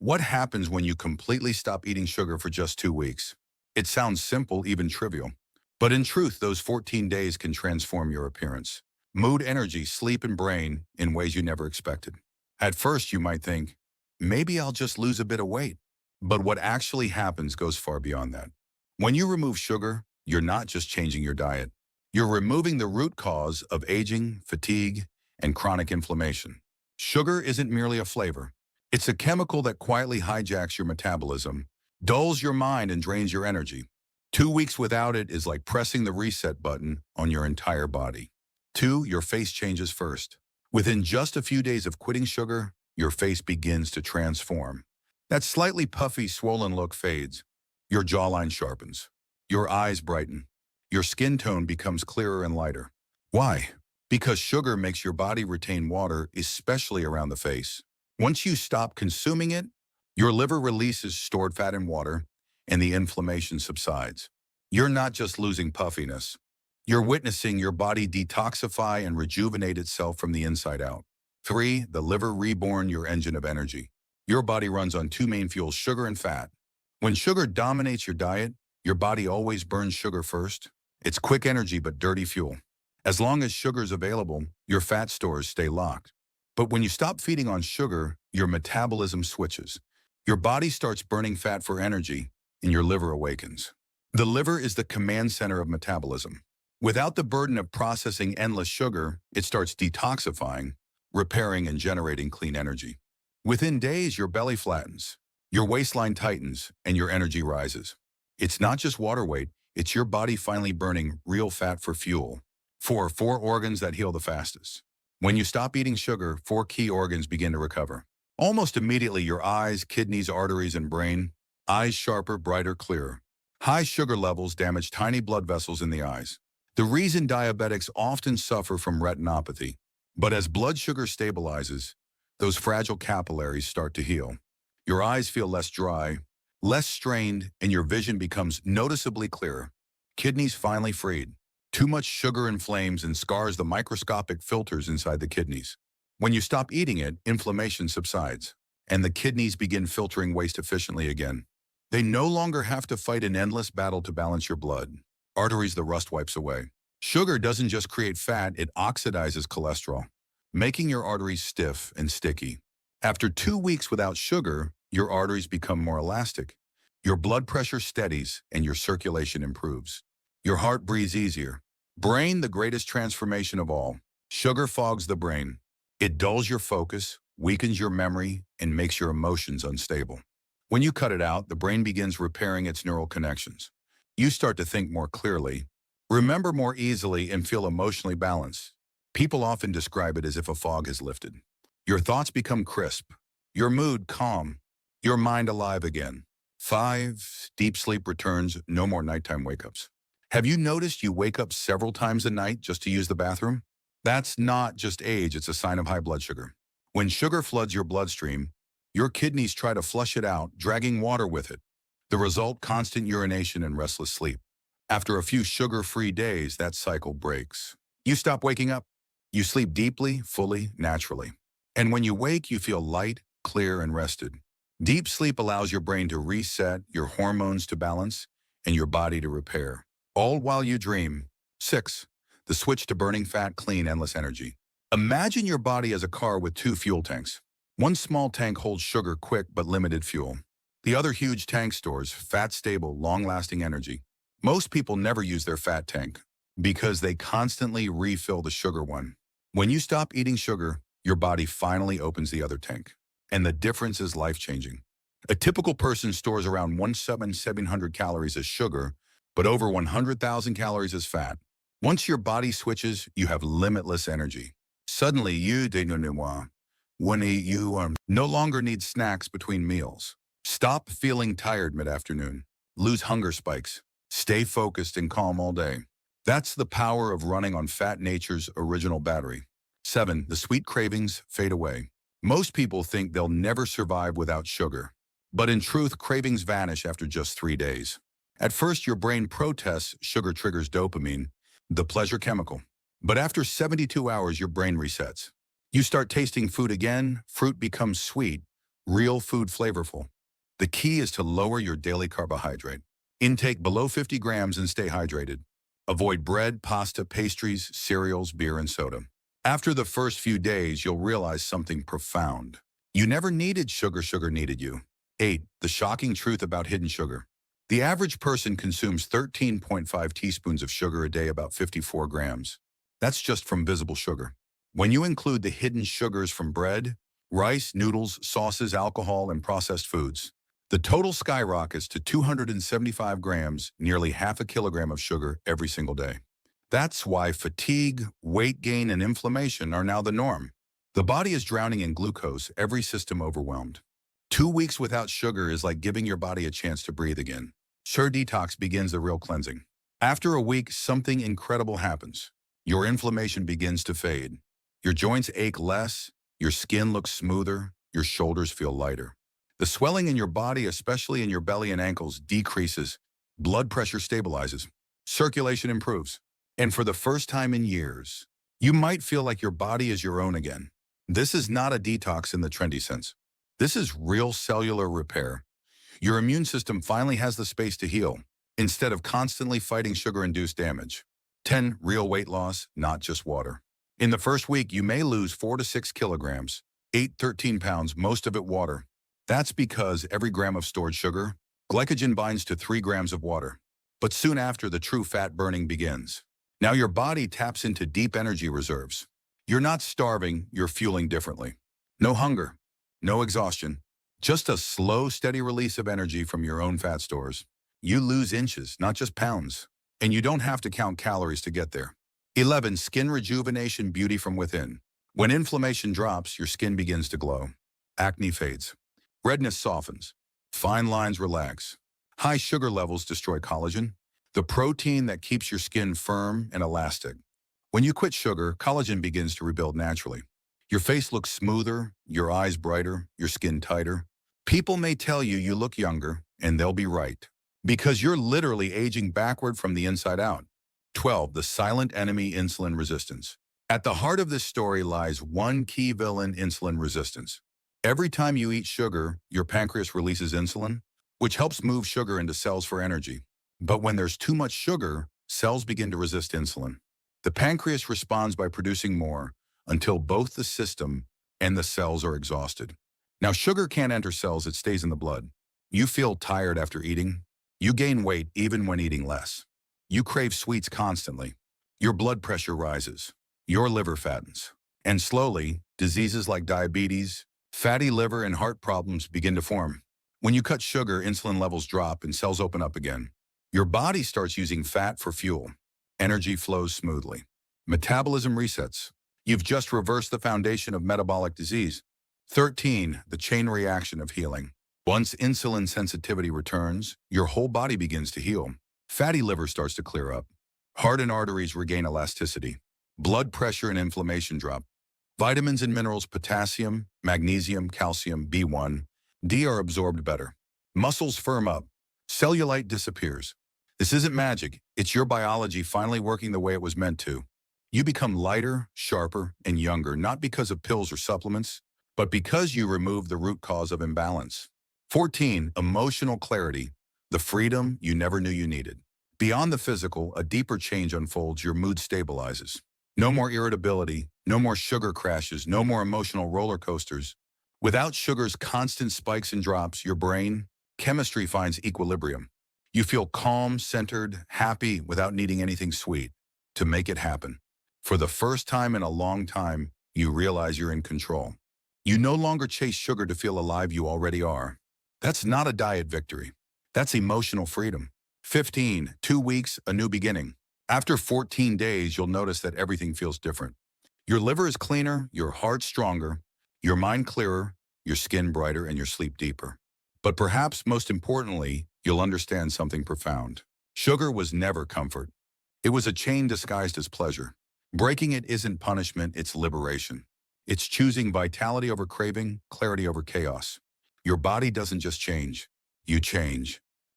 What happens when you completely stop eating sugar for just 2 weeks? It sounds simple, even trivial. But in truth, those 14 days can transform your appearance, mood, energy, sleep, and brain in ways you never expected. At first, you might think, maybe I'll just lose a bit of weight. But what actually happens goes far beyond that. When you remove sugar, you're not just changing your diet. You're removing the root cause of aging, fatigue, and chronic inflammation. Sugar isn't merely a flavor. It's a chemical that quietly hijacks your metabolism, dulls your mind, and drains your energy. 2 weeks without it is like pressing the reset button on your entire body. Two, your face changes first. Within just a few days of quitting sugar, your face begins to transform. That slightly puffy, swollen look fades. Your jawline sharpens. Your eyes brighten. Your skin tone becomes clearer and lighter. Why? Because sugar makes your body retain water, especially around the face. Once you stop consuming it, your liver releases stored fat and water, and the inflammation subsides. You're not just losing puffiness. You're witnessing your body detoxify and rejuvenate itself from the inside out. Three, the liver reborn, your engine of energy. Your body runs on two main fuels, sugar and fat. When sugar dominates your diet, your body always burns sugar first. It's quick energy but dirty fuel. As long as sugar is available, your fat stores stay locked. But when you stop feeding on sugar, your metabolism switches. Your body starts burning fat for energy, and your liver awakens. The liver is the command center of metabolism. Without the burden of processing endless sugar, it starts detoxifying, repairing, and generating clean energy. Within days, your belly flattens, your waistline tightens, and your energy rises. It's not just water weight, it's your body finally burning real fat for fuel. Four organs that heal the fastest. When you stop eating sugar, four key organs begin to recover. Almost immediately, your eyes, kidneys, arteries, and brain. Eyes sharper, brighter, clearer. High sugar levels damage tiny blood vessels in the eyes. The reason diabetics often suffer from retinopathy. But as blood sugar stabilizes, those fragile capillaries start to heal. Your eyes feel less dry, less strained, and your vision becomes noticeably clearer. Kidneys finally freed. Too much sugar inflames and scars the microscopic filters inside the kidneys. When you stop eating it, inflammation subsides, and the kidneys begin filtering waste efficiently again. They no longer have to fight an endless battle to balance your blood. Arteries, the rust wipes away. Sugar doesn't just create fat, it oxidizes cholesterol, making your arteries stiff and sticky. After 2 weeks without sugar, your arteries become more elastic. Your blood pressure steadies and your circulation improves. Your heart breathes easier. Brain, the greatest transformation of all. Sugar fogs the brain. It dulls your focus, weakens your memory, and makes your emotions unstable. When you cut it out, the brain begins repairing its neural connections. You start to think more clearly, remember more easily, and feel emotionally balanced. People often describe it as if a fog has lifted. Your thoughts become crisp, your mood calm, your mind alive again. 5, deep sleep returns, no more nighttime wake-ups. Have you noticed you wake up several times a night just to use the bathroom? That's not just age, it's a sign of high blood sugar. When sugar floods your bloodstream, your kidneys try to flush it out, dragging water with it. The result, constant urination and restless sleep. After a few sugar-free days, that cycle breaks. You stop waking up. You sleep deeply, fully, naturally. And when you wake, you feel light, clear, and rested. Deep sleep allows your brain to reset, your hormones to balance, and your body to repair. All while you dream. 6, the switch to burning fat, clean, endless energy. Imagine your body as a car with 2 fuel tanks. One small tank holds sugar, quick but limited fuel. The other huge tank stores fat-stable, long-lasting energy. Most people never use their fat tank because they constantly refill the sugar one. When you stop eating sugar, your body finally opens the other tank. And the difference is life-changing. A typical person stores around 1,700 calories as sugar, but over 100,000 calories as fat. Once your body switches, you have limitless energy. Suddenly, you no longer need snacks between meals. Stop feeling tired mid-afternoon. Lose hunger spikes. Stay focused and calm all day. That's the power of running on fat nature's original battery. 7, the sweet cravings fade away. Most people think they'll never survive without sugar. But in truth, cravings vanish after just 3 days. At first, your brain protests. Sugar triggers dopamine, the pleasure chemical. But after 72 hours, your brain resets. You start tasting food again, fruit becomes sweet, real food flavorful. The key is to lower your daily carbohydrate intake below 50 grams and stay hydrated. Avoid bread, pasta, pastries, cereals, beer, and soda. After the first few days, you'll realize something profound. You never needed sugar, sugar needed you. 8. The shocking truth about hidden sugar. The average person consumes 13.5 teaspoons of sugar a day, about 54 grams. That's just from visible sugar. When you include the hidden sugars from bread, rice, noodles, sauces, alcohol, and processed foods, the total skyrockets to 275 grams, nearly half a kilogram of sugar every single day. That's why fatigue, weight gain, and inflammation are now the norm. The body is drowning in glucose, every system overwhelmed. 2 weeks without sugar is like giving your body a chance to breathe again. Sugar detox begins the real cleansing. After a week, something incredible happens. Your inflammation begins to fade. Your joints ache less, your skin looks smoother, your shoulders feel lighter. The swelling in your body, especially in your belly and ankles, decreases. Blood pressure stabilizes. Circulation improves. And for the first time in years, you might feel like your body is your own again. This is not a detox in the trendy sense. This is real cellular repair. Your immune system finally has the space to heal, instead of constantly fighting sugar-induced damage. 10. Real weight loss, not just water. In the first week, you may lose 4 to 6 kilograms, 13 pounds, most of it water. That's because every gram of stored sugar, glycogen binds to 3 grams of water. But soon after, the true fat burning begins. Now your body taps into deep energy reserves. You're not starving, you're fueling differently. No hunger, no exhaustion, just a slow, steady release of energy from your own fat stores. You lose inches, not just pounds, and you don't have to count calories to get there. 11. Skin rejuvenation, beauty from within. When inflammation drops, your skin begins to glow. Acne fades. Redness softens. Fine lines relax. High sugar levels destroy collagen, the protein that keeps your skin firm and elastic. When you quit sugar, collagen begins to rebuild naturally. Your face looks smoother, your eyes brighter, your skin tighter. People may tell you you look younger, and they'll be right, because you're literally aging backward from the inside out. 12. The silent enemy, insulin resistance. At the heart of this story lies one key villain: insulin resistance. Every time you eat sugar, your pancreas releases insulin, which helps move sugar into cells for energy. But when there's too much sugar, cells begin to resist insulin. The pancreas responds by producing more until both the system and the cells are exhausted. Now, sugar can't enter cells, it stays in the blood. You feel tired after eating. You gain weight even when eating less. You crave sweets constantly. Your blood pressure rises. Your liver fattens. And slowly, diseases like diabetes, fatty liver, and heart problems begin to form. When you cut sugar, insulin levels drop and cells open up again. Your body starts using fat for fuel. Energy flows smoothly. Metabolism resets. You've just reversed the foundation of metabolic disease. 13. The chain reaction of healing. Once insulin sensitivity returns, your whole body begins to heal. Fatty liver starts to clear up. Heart and arteries regain elasticity. Blood pressure and inflammation drop. Vitamins and minerals, potassium, magnesium, calcium, B1, D are absorbed better. Muscles firm up. Cellulite disappears. This isn't magic. It's your biology finally working the way it was meant to. You become lighter, sharper, and younger, not because of pills or supplements, but because you remove the root cause of imbalance. 14. Emotional clarity, the freedom you never knew you needed. Beyond the physical, a deeper change unfolds. Your mood stabilizes. No more irritability, no more sugar crashes, no more emotional roller coasters. Without sugar's constant spikes and drops, your brain chemistry finds equilibrium. You feel calm, centered, happy without needing anything sweet to make it happen. For the first time in a long time, you realize you're in control. You no longer chase sugar to feel alive, you already are. That's not a diet victory. That's emotional freedom. 15. 2 weeks, a new beginning. After 14 days, you'll notice that everything feels different. Your liver is cleaner, your heart stronger, your mind clearer, your skin brighter, and your sleep deeper. But perhaps most importantly, you'll understand something profound. Sugar was never comfort. It was a chain disguised as pleasure. Breaking it isn't punishment, it's liberation. It's choosing vitality over craving, clarity over chaos. Your body doesn't just change, you change.